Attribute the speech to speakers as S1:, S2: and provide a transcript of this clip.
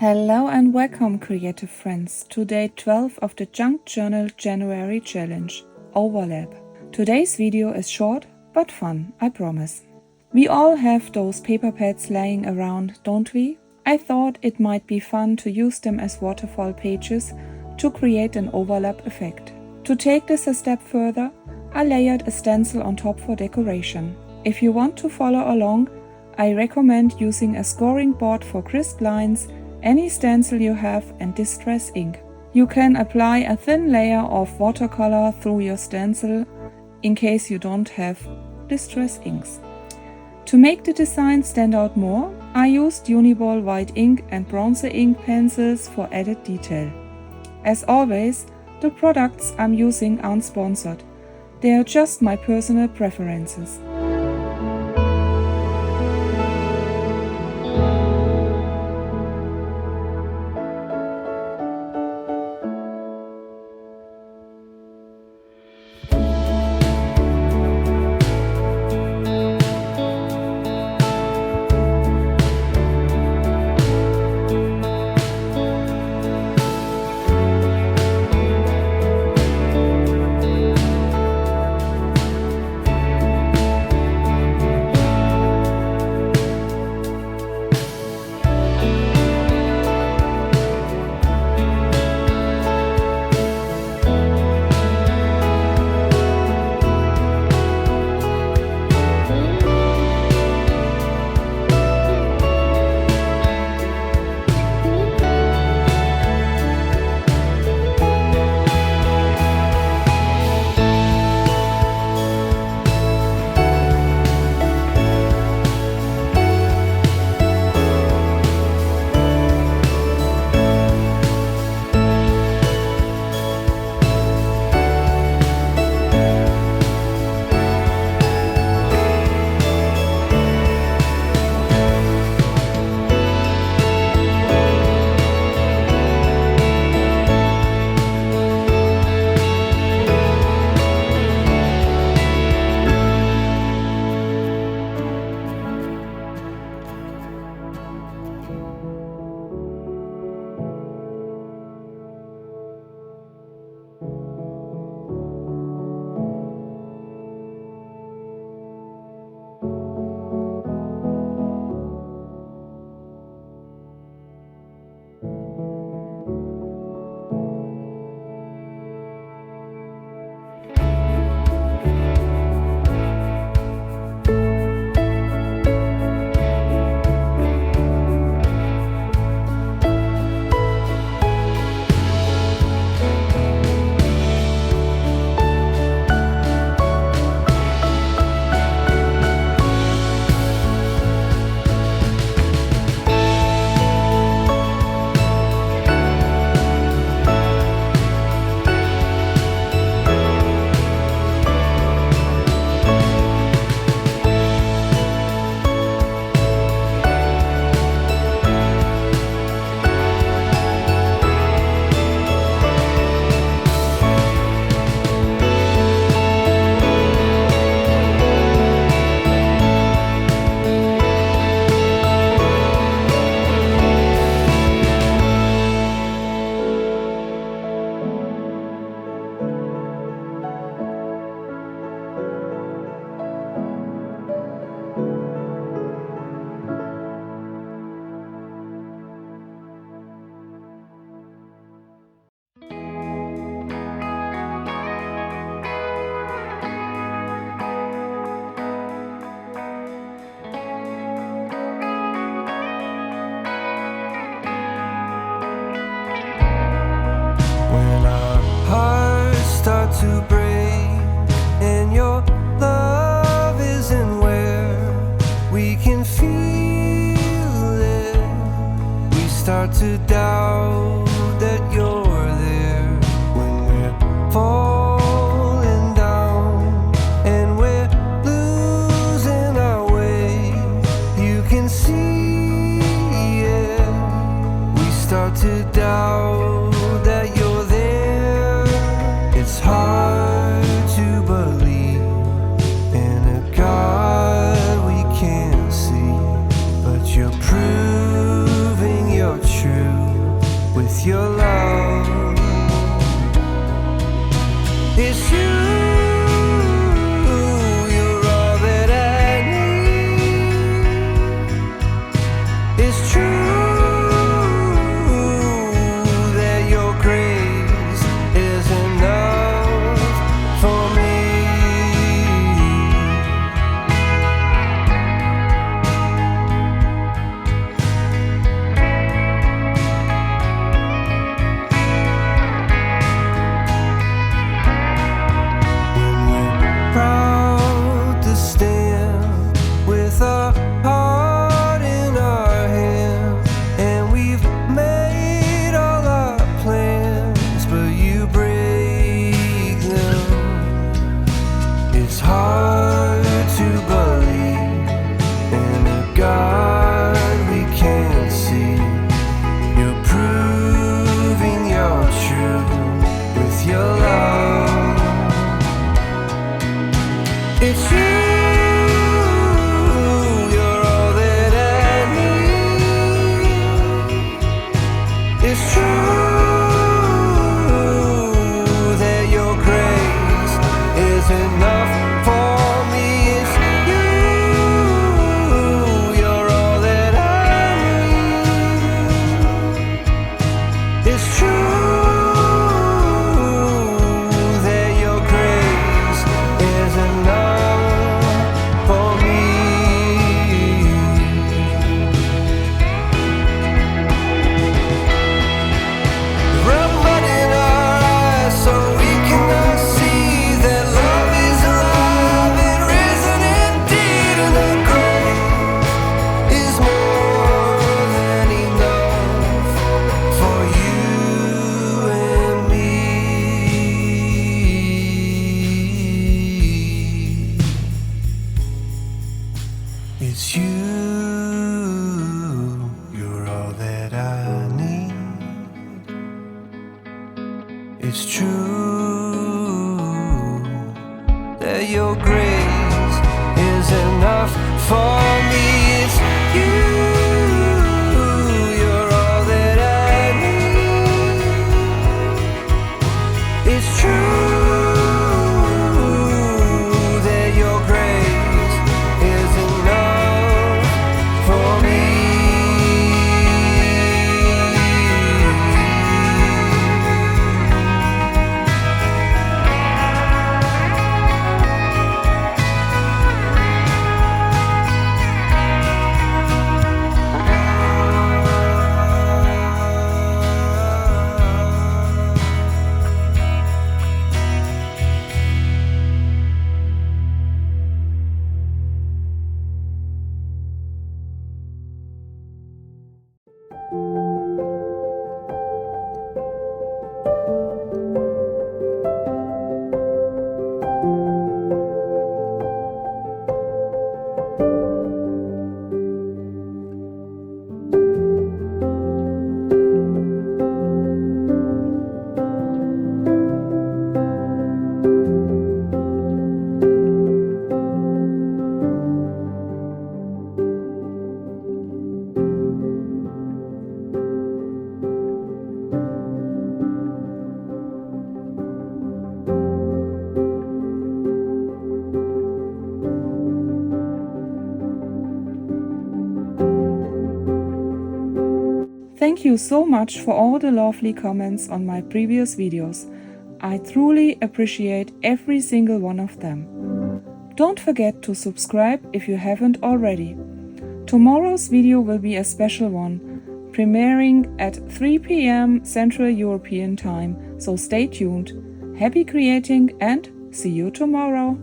S1: Hello and welcome, creative friends, to day 12 of the Junk Journal January Challenge, Overlap. Today's video is short but fun, I promise. We all have those paper pads laying around, don't we? I thought it might be fun to use them as waterfall pages to create an overlap effect. To take this a step further, I layered a stencil on top for decoration. If you want to follow along, I recommend using a scoring board for crisp lines, any stencil you have, and distress ink. You can apply a thin layer of watercolor through your stencil in case you don't have distress inks. To make the design stand out more, I used Uni-ball white ink and bronze ink pencils for added detail. As always, the products I'm using aren't sponsored. They are just my personal preferences.
S2: To break and your love isn't where we can feel it. We start to doubt that you're there when we're falling down and we're losing our way. You can see it. We start to doubt that you're there. It's hard It's you, you're all that I need. It's true that your grace is enough for me. It's you, you're all that I need. It's true. It's you, you're all that I need. It's true that your grace is enough for me. It's you, you're all that I need. It's true.
S1: Thank you so much for all the lovely comments on my previous videos. I truly appreciate every single one of them. Don't forget to subscribe if you haven't already. Tomorrow's video will be a special one, premiering at 3 PM Central European Time, so stay tuned. Happy creating and see you tomorrow!